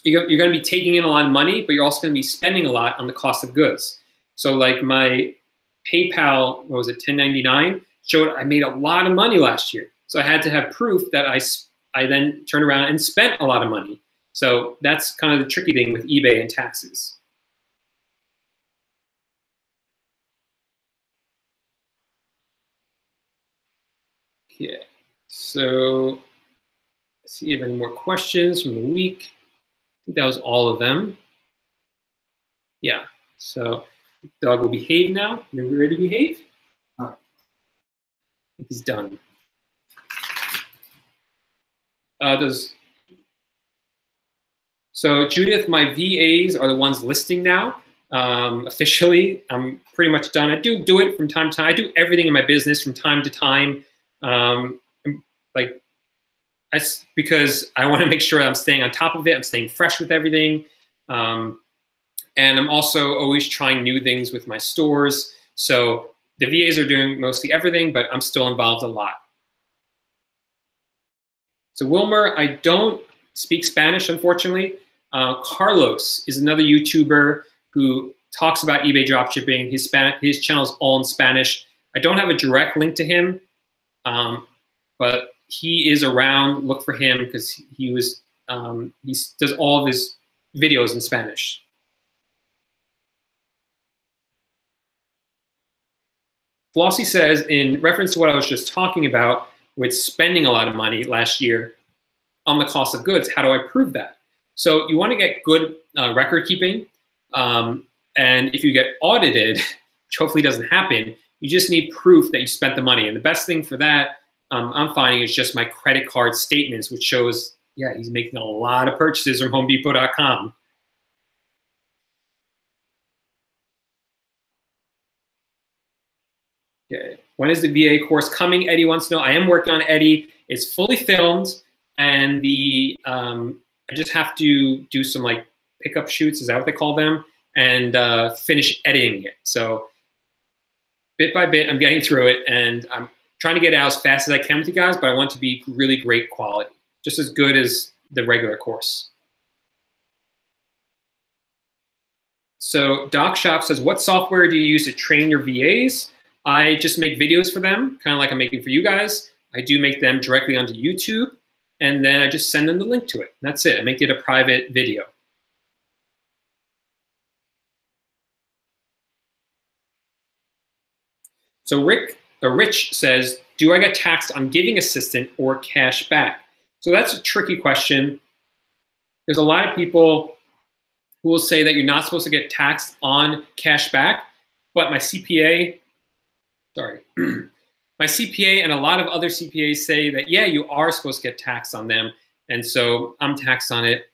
You're going to be taking in a lot of money, but you're also going to be spending a lot on the cost of goods. So like my PayPal, what was it, 1099, showed I made a lot of money last year. So I had to have proof that I then turned around and spent a lot of money. So that's kind of the tricky thing with eBay and taxes. Yeah. So let's see if any more questions from the week. I think that was all of them. Yeah. So dog will behave now. Are you ready to behave? I think he's done. So Judith, my VAs are the ones listing now. Officially, I'm pretty much done. I do it from time to time. I do everything in my business from time to time. Because I want to make sure I'm staying on top of it. I'm staying fresh with everything. And I'm also always trying new things with my stores. So the VAs are doing mostly everything, but I'm still involved a lot. So Wilmer, I don't speak Spanish, unfortunately. Carlos is another YouTuber who talks about eBay dropshipping. His channel is all in Spanish. I don't have a direct link to him, but he is around. Look for him because he does all of his videos in Spanish. Flossie says, in reference to what I was just talking about with spending a lot of money last year on the cost of goods, how do I prove that? So you want to get good record keeping. And if you get audited, which hopefully doesn't happen, you just need proof that you spent the money. And the best thing for that, I'm finding, is just my credit card statements, which shows, yeah, he's making a lot of purchases from HomeDepot.com. Okay. When is the VA course coming? Eddie wants to know. I am working on Eddie. It's fully filmed, and I just have to do some like pickup shoots. Is that what they call them? And finish editing it. So bit by bit, I'm getting through it, and I'm trying to get it out as fast as I can with you guys. But I want it to be really great quality, just as good as the regular course. So Doc Shop says, what software do you use to train your VAs? I just make videos for them, kind of like I'm making for you guys. I do make them directly onto YouTube, and then I just send them the link to it. That's it. I make it a private video. So Rich says, do I get taxed on giving assistant or cash back? So that's a tricky question. There's a lot of people who will say that you're not supposed to get taxed on cash back, but my CPA and a lot of other CPAs say that, yeah, you are supposed to get taxed on them. And so I'm taxed on it.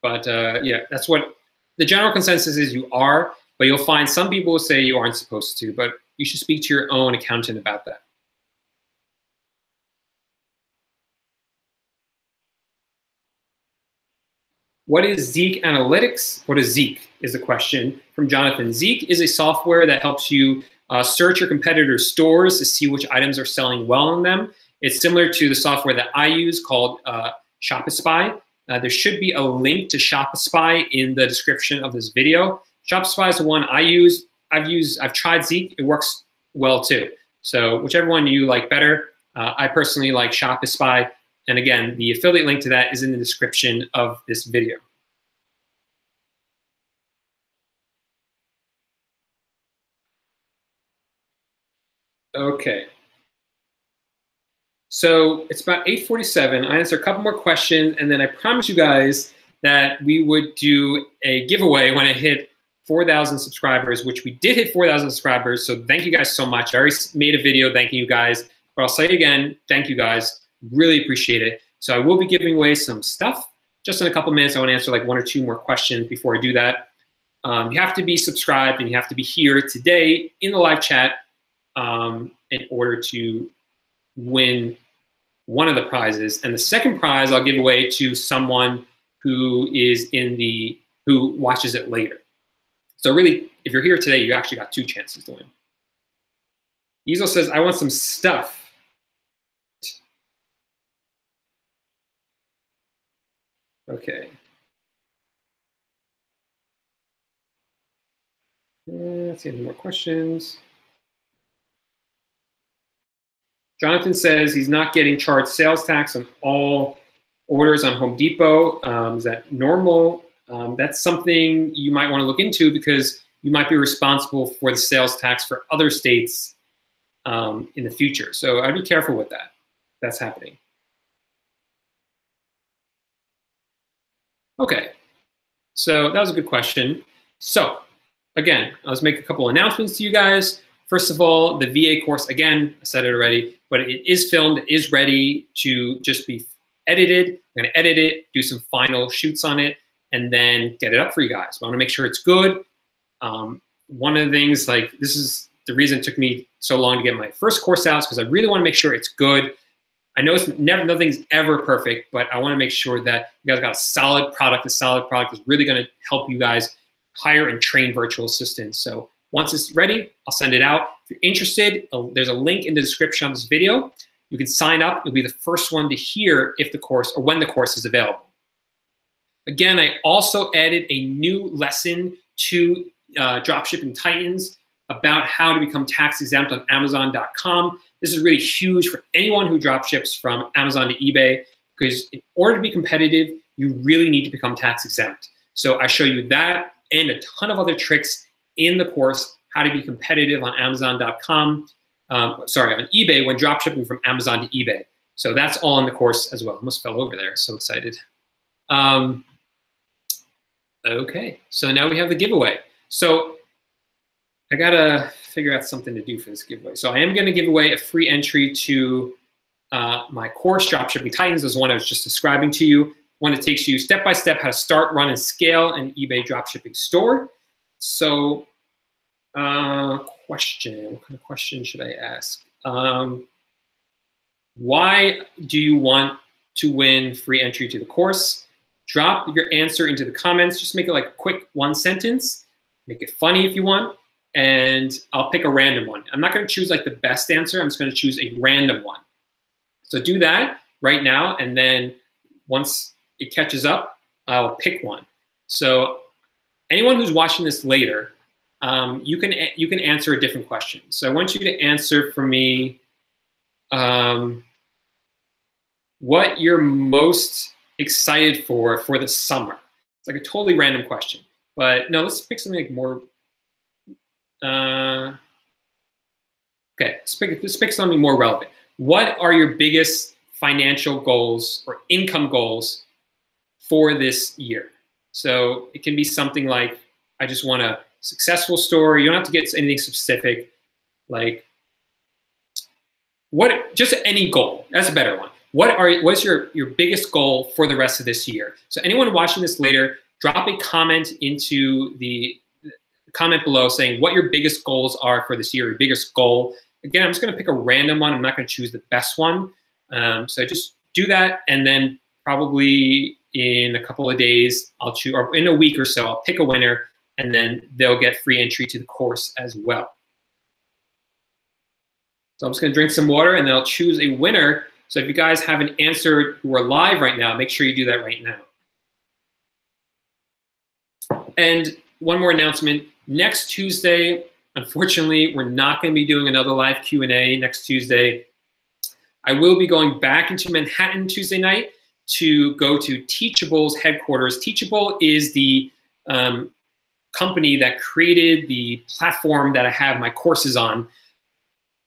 But yeah, that's what the general consensus is, you are, but you'll find some people will say you aren't supposed to, but you should speak to your own accountant about that. What is Zeek Analytics? What is Zeek is the question from Jonathan. Zeek is a software that helps you search your competitors' stores to see which items are selling well on them. It's similar to the software that I use called Shopify. There should be a link to Shopify in the description of this video. Shopify is the one I use. I've tried Zeek. It works well too. So whichever one you like better. I personally like Shopify. And again, the affiliate link to that is in the description of this video. Okay. So it's about 8:47. I answer a couple more questions, and then I promise you guys that we would do a giveaway when I hit 4,000 subscribers, which we did hit 4,000 subscribers. So thank you guys so much. I already made a video thanking you guys, but I'll say it again. Thank you guys. Really appreciate it. So I will be giving away some stuff. Just in a couple minutes, I want to answer like 1 or 2 more questions before I do that. You have to be subscribed, and you have to be here today in the live chat in order to win one of the prizes. And the second prize I'll give away to someone who is who watches it later. So really, if you're here today, you actually got 2 chances to win. Easel says, I want some stuff. Okay. Let's see any more questions. Jonathan says he's not getting charged sales tax on all orders on Home Depot. Is that normal? That's something you might want to look into because you might be responsible for the sales tax for other states in the future. So I'd be careful with that. that's happening. Okay, so that was a good question. So again, let's make a couple announcements to you guys. First of all, the VA course, again, I said it already, but it is filmed, it is ready to just be edited. I'm gonna edit it, do some final shoots on it, and then get it up for you guys. I wanna make sure it's good. One of the things, like, this is the reason it took me so long to get my first course out, because I really wanna make sure it's good. I know nothing's ever perfect, but I wanna make sure that you guys got a solid product. A solid product is really gonna help you guys hire and train virtual assistants. So once it's ready, I'll send it out. If you're interested, there's a link in the description of this video. You can sign up. You'll be the first one to hear if the course or when the course is available. Again, I also added a new lesson to Dropshipping Titans about how to become tax exempt on Amazon.com. This is really huge for anyone who dropships from Amazon to eBay, because in order to be competitive, you really need to become tax exempt. So I show you that and a ton of other tricks in the course, how to be competitive on Amazon.com, on eBay when dropshipping from Amazon to eBay. So that's all in the course as well. Almost fell over there, so excited. Okay, so now we have the giveaway. So I gotta figure out something to do for this giveaway. So I am gonna give away a free entry to my course, Dropshipping Titans, is the one I was just describing to you. One that takes you step by step how to start, run, and scale an eBay dropshipping store. So, question, what kind of question should I ask? Why do you want to win free entry to the course? Drop your answer into the comments. Just make it like a quick one sentence. Make it funny if you want, and I'll pick a random one. I'm not gonna choose like the best answer. I'm just gonna choose a random one. So do that right now, and then once it catches up, I'll pick one. So anyone who's watching this later, you can answer a different question. So I want you to answer for me what you're most excited for the summer. It's like a totally random question, but no, let's pick something like more. Okay, let's pick something more relevant. What are your biggest financial goals or income goals for this year? So it can be something like, I just want a successful store. You don't have to get anything specific. Like, just any goal. That's a better one. What's your biggest goal for the rest of this year? So anyone watching this later, drop a comment into the comment below saying what your biggest goals are for this year, your biggest goal. Again, I'm just gonna pick a random one. I'm not gonna choose the best one. So just do that, and then probably in a couple of days, I'll choose, or in a week or so, I'll pick a winner, and then they'll get free entry to the course as well. So I'm just gonna drink some water, and then I'll choose a winner. So if you guys haven't answered who are live right now, make sure you do that right now. And one more announcement. Next Tuesday, unfortunately, we're not gonna be doing another live Q&A next Tuesday. I will be going back into Manhattan Tuesday night to go to Teachable's headquarters. Teachable is the company that created the platform that I have my courses on.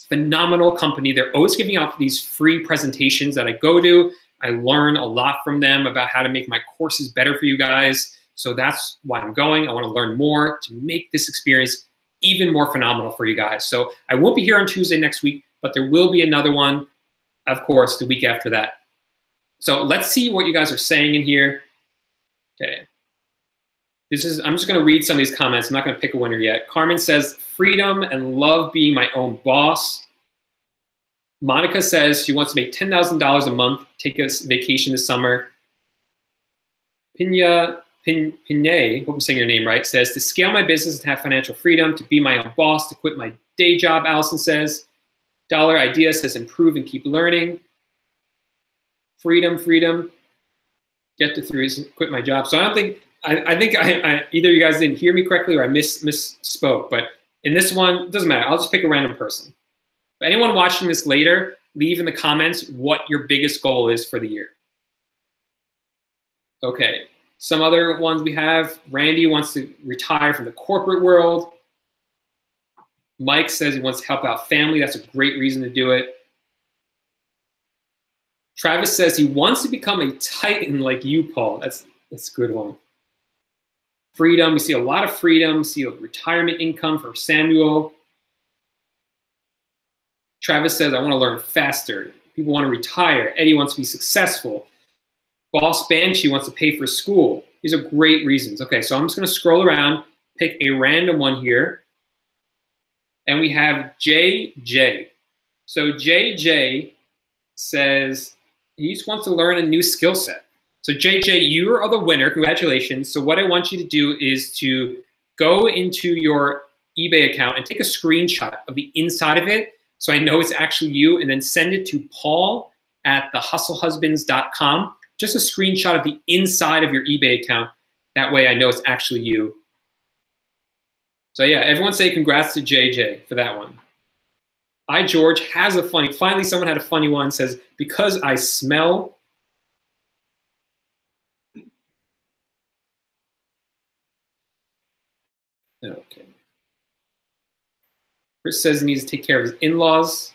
Phenomenal company. They're always giving out these free presentations that I go to. I learn a lot from them about how to make my courses better for you guys. So that's why I'm going. I want to learn more to make this experience even more phenomenal for you guys. So I won't be here on Tuesday next week, but there will be another one, of course, the week after that. So let's see what you guys are saying in here. Okay. I'm just gonna read some of these comments. I'm not gonna pick a winner yet. Carmen says, freedom and love being my own boss. Monica says she wants to make $10,000 a month, take a vacation this summer. Pinay, hope I'm saying your name right, says to scale my business and have financial freedom, to be my own boss, to quit my day job, Allison says. Dollar Idea says improve and keep learning. Freedom, get to 3, quit my job. So I don't think, I think either you guys didn't hear me correctly or I misspoke, but in this one, it doesn't matter. I'll just pick a random person. But anyone watching this later, leave in the comments what your biggest goal is for the year. Okay, some other ones we have. Randy wants to retire from the corporate world. Mike says he wants to help out family. That's a great reason to do it. Travis says he wants to become a Titan like you, Paul. That's a good one. Freedom. We see a lot of freedom. We see a retirement income for Samuel. Travis says, I want to learn faster. People want to retire. Eddie wants to be successful. Boss Banshee wants to pay for school. These are great reasons. Okay, so I'm just going to scroll around, pick a random one here. And we have JJ. So JJ says he just wants to learn a new skill set. So JJ, you are the winner. Congratulations. So what I want you to do is to go into your eBay account and take a screenshot of the inside of it so I know it's actually you, and then send it to paul@thehustlehusbands.com. Just a screenshot of the inside of your eBay account. That way I know it's actually you. So yeah, everyone say congrats to JJ for that one. George has a funny, finally someone had a funny one, says, because I smell. Okay. Chris says he needs to take care of his in-laws.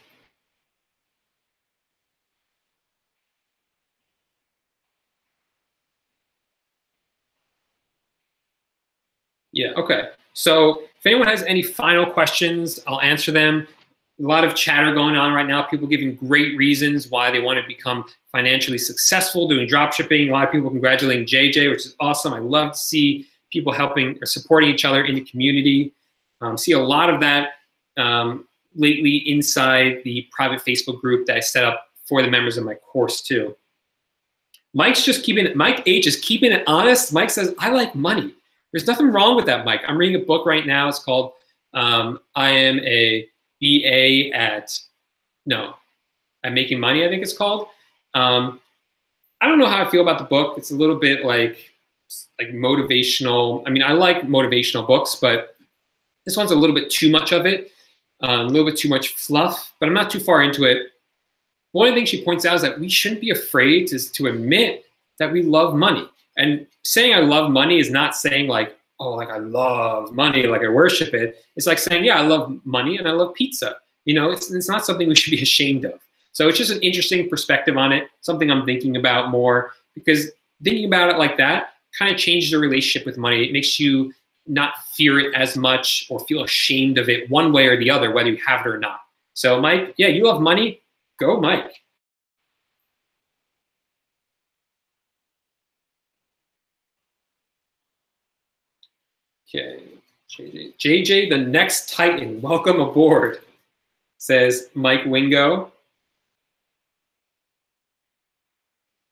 Yeah, okay. So if anyone has any final questions, I'll answer them. A lot of chatter going on right now, people giving great reasons why they want to become financially successful doing dropshipping. A lot of people congratulating JJ, which is awesome. I love to see people helping or supporting each other in the community. See a lot of that lately inside the private Facebook group that I set up for the members of my course too. Mike's just keeping it, Mike H is keeping it honest. Mike says, I like money. There's nothing wrong with that, Mike. I'm reading a book right now. It's called I Am a BA at, no, I'm Making Money, I think it's called. I don't know how I feel about the book. It's a little bit like motivational. I mean, I like motivational books, but this one's a little bit too much of it, a little bit too much fluff, but I'm not too far into it. One of the things she points out is that we shouldn't be afraid to admit that we love money. And saying I love money is not saying like, oh, like I love money, like I worship it. It's like saying, yeah, I love money and I love pizza. You know, it's not something we should be ashamed of. So it's just an interesting perspective on it, something I'm thinking about more, because thinking about it like that kind of changes your relationship with money. It makes you not fear it as much or feel ashamed of it one way or the other, whether you have it or not. So Mike, yeah, you love money. Go, Mike. Okay, JJ, the next Titan, welcome aboard, says Mike Wingo.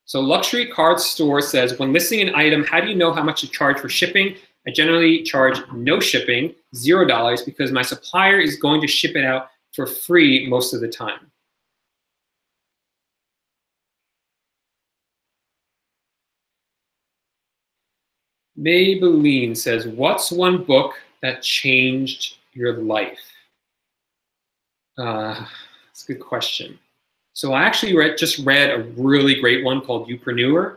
So Luxury Card Store says, when listing an item, how do you know how much to charge for shipping? I generally charge no shipping, $0, because my supplier is going to ship it out for free most of the time. Maybelline says, what's one book that changed your life? That's a good question. So I actually just read a really great one called Youpreneur,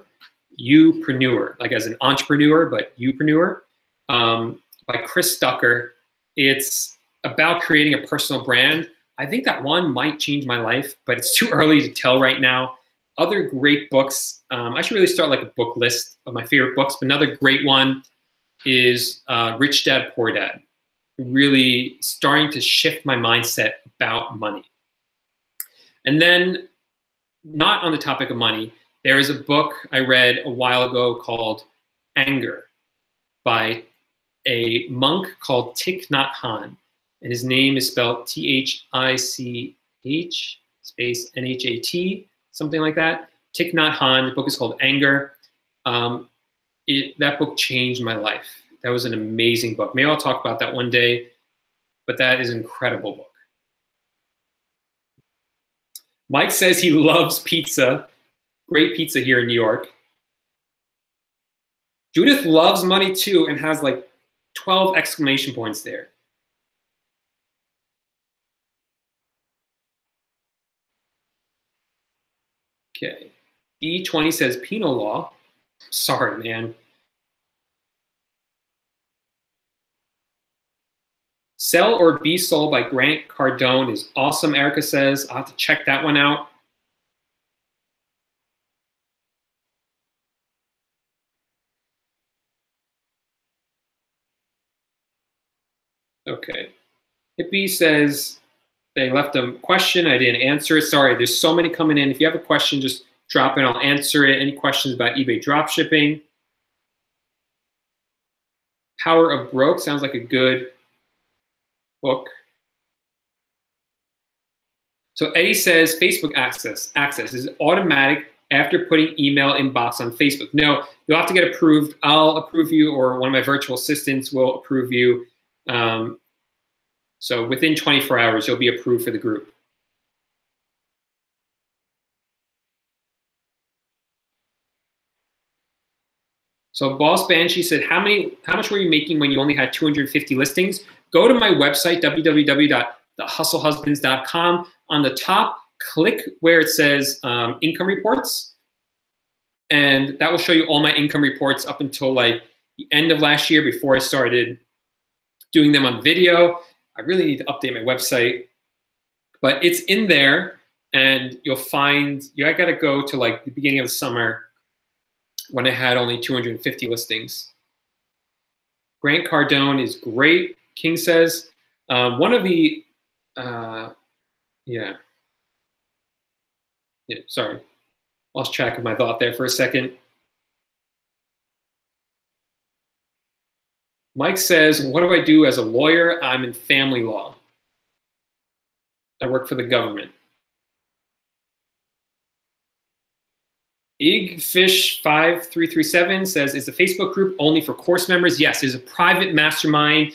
like as an entrepreneur, but Youpreneur, by Chris Ducker. It's about creating a personal brand. I think that one might change my life, but it's too early to tell right now. Other great books, I should really start like a book list of my favorite books, but another great one is Rich Dad, Poor Dad. Really starting to shift my mindset about money. And then, not on the topic of money, there is a book I read a while ago called Anger by a monk called Thich Nhat Hanh. And his name is spelled Thich space Nhat, something like that. Thich Nhat Hanh, the book is called Anger. That book changed my life. That was an amazing book. Maybe I'll talk about that one day, but that is an incredible book. Mike says he loves pizza. Great pizza here in New York. Judith loves money too and has like 12 exclamation points there. Okay. E20 says penal law. Sorry, man. Sell or Be Sold by Grant Cardone is awesome, Erica says. I'll have to check that one out. Okay. Hippie says they left a question. I didn't answer it. Sorry, there's so many coming in. If you have a question, just drop it. I'll answer it. Any questions about eBay dropshipping? Power of Broke sounds like a good book. So Eddie says Facebook access is automatic after putting email inbox on Facebook. No, you'll have to get approved. I'll approve you, or one of my virtual assistants will approve you. So within 24 hours, you'll be approved for the group. So Boss Banshee said, how much were you making when you only had 250 listings? Go to my website, www.thehustlehusbands.com. On the top, click where it says income reports, and that will show you all my income reports up until like the end of last year, before I started doing them on video. I really need to update my website, but it's in there, and you'll find, I gotta go to like the beginning of the summer when I had only 250 listings. Grant Cardone is great, King says. One of the, sorry. Lost track of my thought there for a second. Mike says, what do I do as a lawyer? I'm in family law. I work for the government. Igfish5337 says, is the Facebook group only for course members? Yes, it's a private mastermind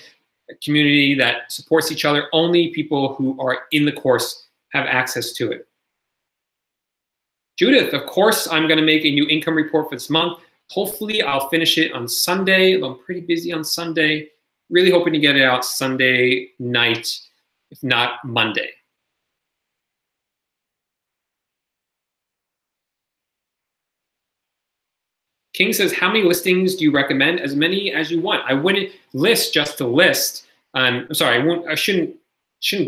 community that supports each other. Only people who are in the course have access to it. Judith, of course, I'm going to make a new income report for this month. Hopefully, I'll finish it on Sunday. I'm pretty busy on Sunday. Really hoping to get it out Sunday night, if not Monday. King says, how many listings do you recommend? As many as you want. I wouldn't list just to list. I'm sorry, I shouldn't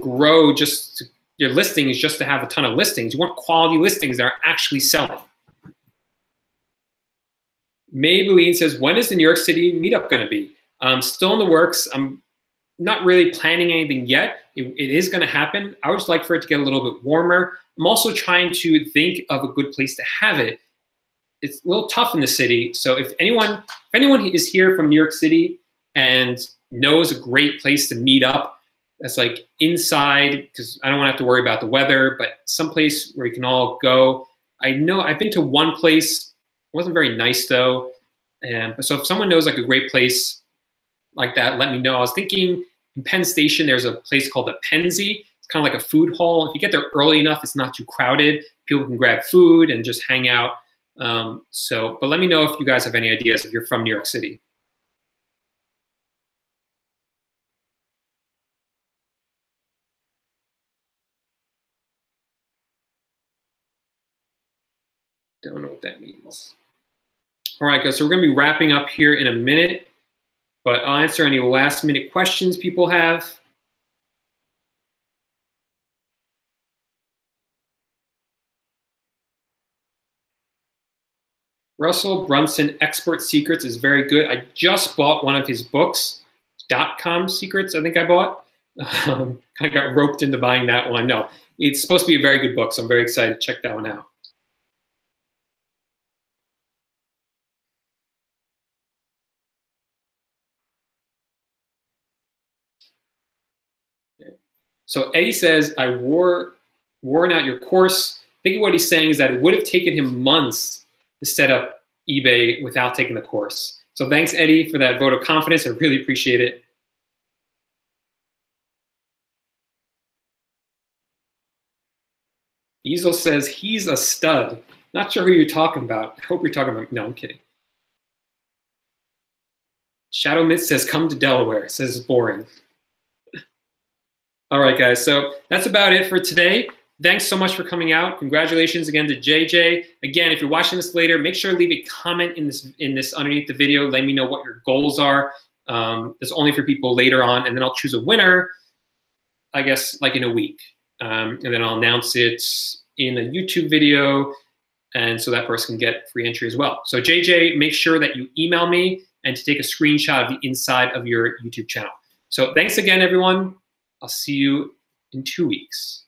grow just your listings just to have a ton of listings. You want quality listings that are actually selling. Maybelline says, when is the New York City meetup going to be? Still in the works. I'm not really planning anything yet. It is going to happen. I would just like for it to get a little bit warmer. I'm also trying to think of a good place to have it. It's a little tough in the city. So if anyone is here from New York City and knows a great place to meet up, that's like inside, because I don't want to have to worry about the weather, but someplace where you can all go. I know I've been to one place. It wasn't very nice though. So if someone knows like a great place like that, let me know. I was thinking in Penn Station, there's a place called the Penzi. It's kind of like a food hall. If you get there early enough, it's not too crowded. People can grab food and just hang out. But let me know if you guys have any ideas if you're from New York City. Don't know what that means. All right, guys, so we're going to be wrapping up here in a minute, but I'll answer any last minute questions people have. Russell Brunson, Expert Secrets, is very good. I just bought one of his books, .com Secrets, I think I bought. Kind of got roped into buying that one. No, it's supposed to be a very good book, so I'm very excited to check that one out. So Eddie says, I worn out your course. I think what he's saying is that it would have taken him months to set up eBay without taking the course. So thanks, Eddie, for that vote of confidence. I really appreciate it. Easel says, he's a stud. Not sure who you're talking about. I hope you're talking about, no, I'm kidding. Shadow Myth says, come to Delaware. Says it's boring. All right, guys, so that's about it for today. Thanks so much for coming out. Congratulations again to JJ. Again, if you're watching this later, make sure to leave a comment in this underneath the video. Let me know what your goals are. It's only for people later on, and then I'll choose a winner, I guess, like in a week. And then I'll announce it in a YouTube video, and so that person can get free entry as well. So JJ, make sure that you email me and to take a screenshot of the inside of your YouTube channel. So thanks again, everyone. I'll see you in 2 weeks.